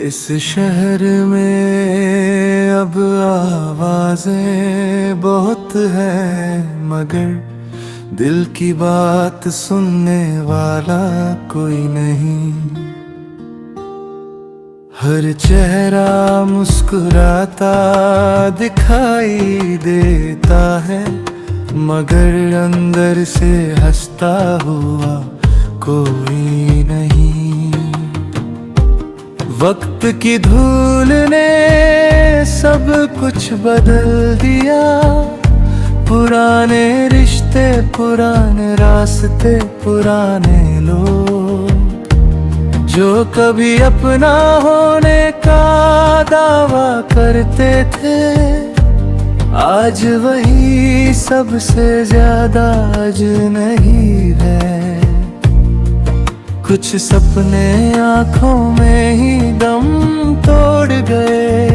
इस शहर में अब आवाजें बहुत हैं, मगर दिल की बात सुनने वाला कोई नहीं। हर चेहरा मुस्कुराता दिखाई देता है, मगर अंदर से हंसता हुआ कोई नहीं। वक्त की धूल ने सब कुछ बदल दिया, पुराने रिश्ते, पुराने रास्ते, पुराने लोग जो कभी अपना होने का दावा करते थे, आज वही सबसे ज्यादा आज नहीं है। कुछ सपने आँखों में ही दम तोड़ गए,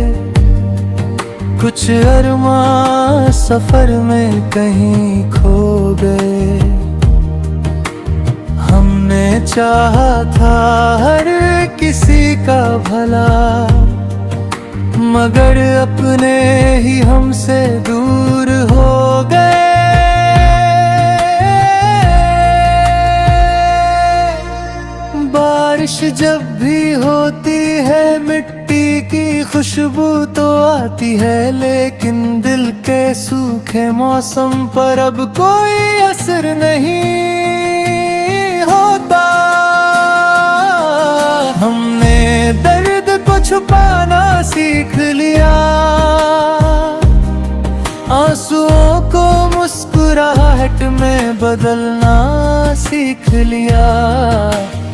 कुछ अरमां सफर में कहीं खो गए। हमने चाहा था हर किसी का भला, मगर अपने ही हमसे दूर हो गए। बारिश जब भी होती है मिट्टी की खुशबू तो आती है, लेकिन दिल के सूखे मौसम पर अब कोई असर नहीं होता। हमने दर्द को छुपाना सीख लिया, आंसुओं को मुस्कुराहट में बदलना सीख लिया।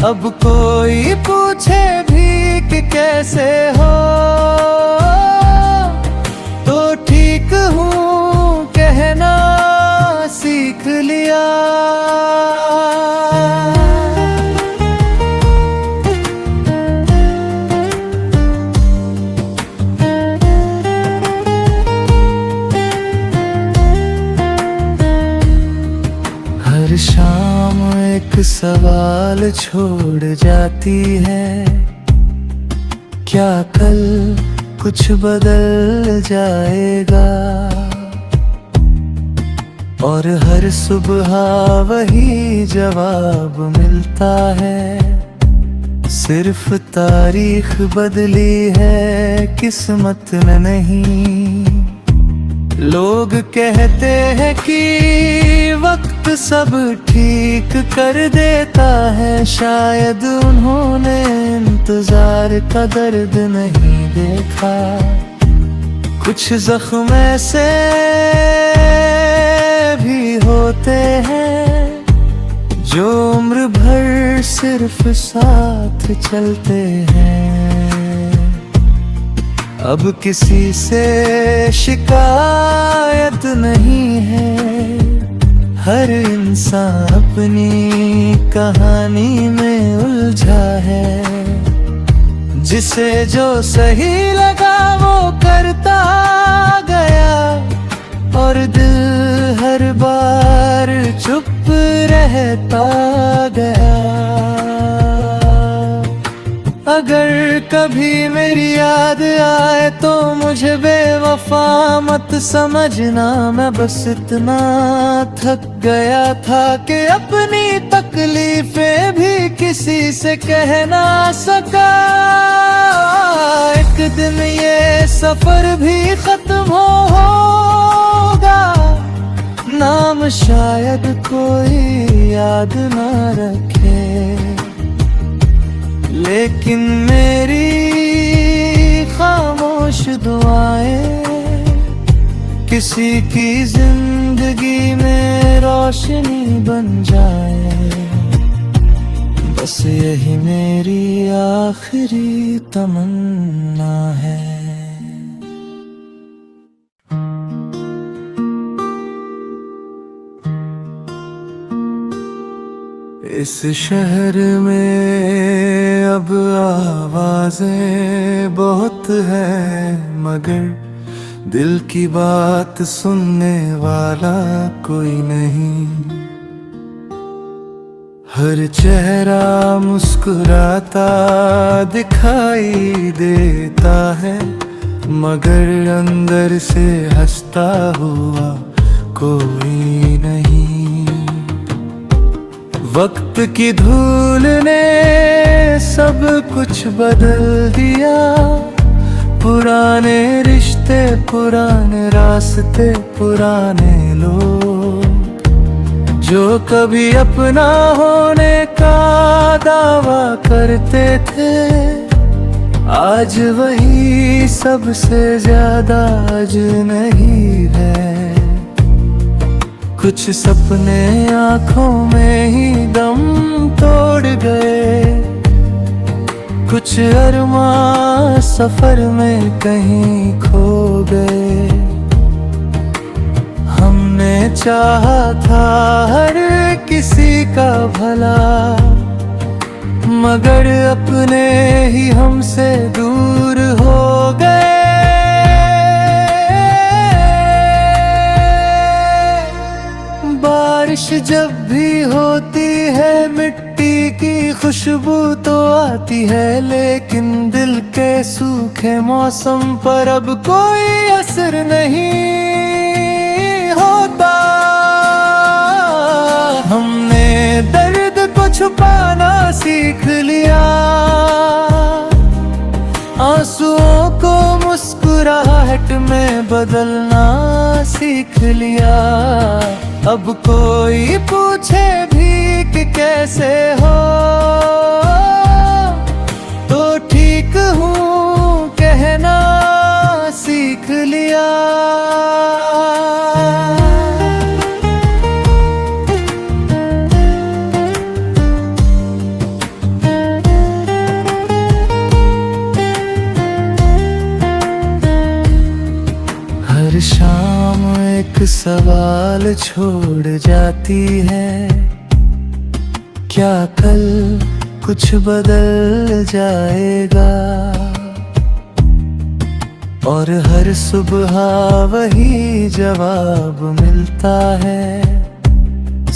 अब कोई पूछे भी कि कैसे हो, तो ठीक हूँ कहना सीख लिया। हर शाम एक सवाल छोड़ जाती है, क्या कल कुछ बदल जाएगा? और हर सुबह वही जवाब मिलता है, सिर्फ तारीख बदली है, किस्मत में नहीं। लोग कहते हैं कि वक्त सब ठीक कर देता है, शायद उन्होंने इंतजार का दर्द नहीं देखा। कुछ जख्म ऐसे भी होते हैं जो उम्र भर सिर्फ साथ चलते हैं। अब किसी से शिकायत नहीं है, हर इंसान अपनी कहानी में उलझा है। जिसे जो सही लगा वो करता गया, और दिल हर बार चुप रहता गया। अगर कभी मेरी याद आए तो मुझे बेवफा मत समझना, मैं बस इतना थक गया था कि अपनी तकलीफें भी किसी से कह ना सका। एक दिन ये सफर भी खत्म होगा, नाम शायद कोई याद ना रखे, लेकिन मेरी खामोश दुआएं किसी की जिंदगी में रोशनी बन जाए। बस यही मेरी आखिरी तमन्ना है। इस शहर में अब आवाजें बहुत हैं, मगर दिल की बात सुनने वाला कोई नहीं। हर चेहरा मुस्कुराता दिखाई देता है, मगर अंदर से हंसता हुआ कोई नहीं। वक्त की धूल ने सब कुछ बदल दिया, पुराने रिश्ते, पुराने रास्ते, पुराने लोग जो कभी अपना होने का दावा करते थे, आज वही सबसे ज्यादा अजनबी है। कुछ सपने आंखों में ही दम तोड़ गए, कुछ अरमां सफर में कहीं खो गए। हमने चाहा था हर किसी का भला, मगर अपने ही हमसे दूर हो गए। बारिश जब भी होती है मिट्टी की खुशबू तो आती है, लेकिन दिल के सूखे मौसम पर अब कोई असर नहीं होता। हमने दर्द को छुपाना सीख लिया, आंसुओं को मुस्कुराहट में बदलना सीख लिया। अब कोई पूछे भी कि कैसे हो, तो ठीक हूँ कहना सीख लिया। हर शाम एक सवाल छोड़ जाती है, क्या कल कुछ बदल जाएगा? और हर सुबह वही जवाब मिलता है,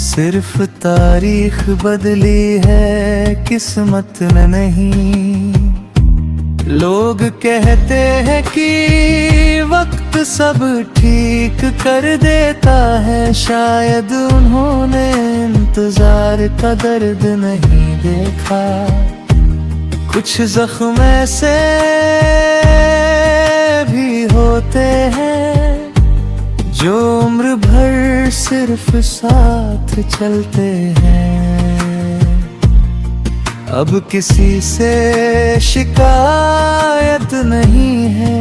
सिर्फ तारीख बदली है किस्मत में नहीं। लोग कहते हैं कि वक्त सब ठीक कर देता है, शायद उन्होंने इंतजार का दर्द नहीं देखा। कुछ जख्म ऐसे भी होते हैं जो उम्र भर सिर्फ साथ चलते हैं। अब किसी से शिकायत नहीं है,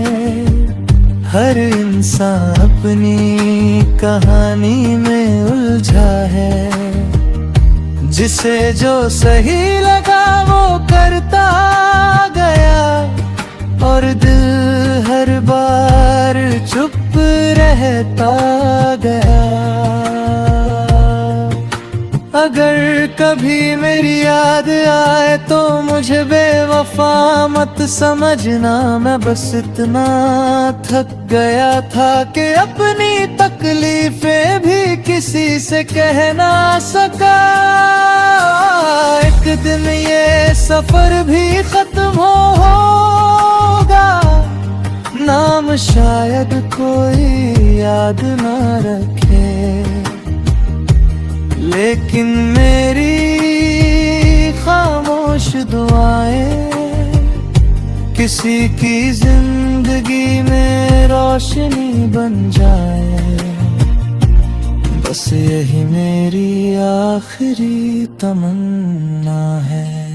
हर इंसान अपनी कहानी में उलझा है। जिसे जो सही लगा वो करता गया, और दिल हर बार चुप रहता गया। अगर कभी मेरी याद आए तो मुझे बेवफा मत समझना, मैं बस इतना थक गया था कि अपनी तकलीफें भी किसी से कह ना सका। एक दिन ये सफर भी खत्म होगा, नाम शायद कोई याद ना रखे, लेकिन मेरी खामोश दुआएं किसी की जिंदगी में रोशनी बन जाए। बस यही मेरी आखिरी तमन्ना है।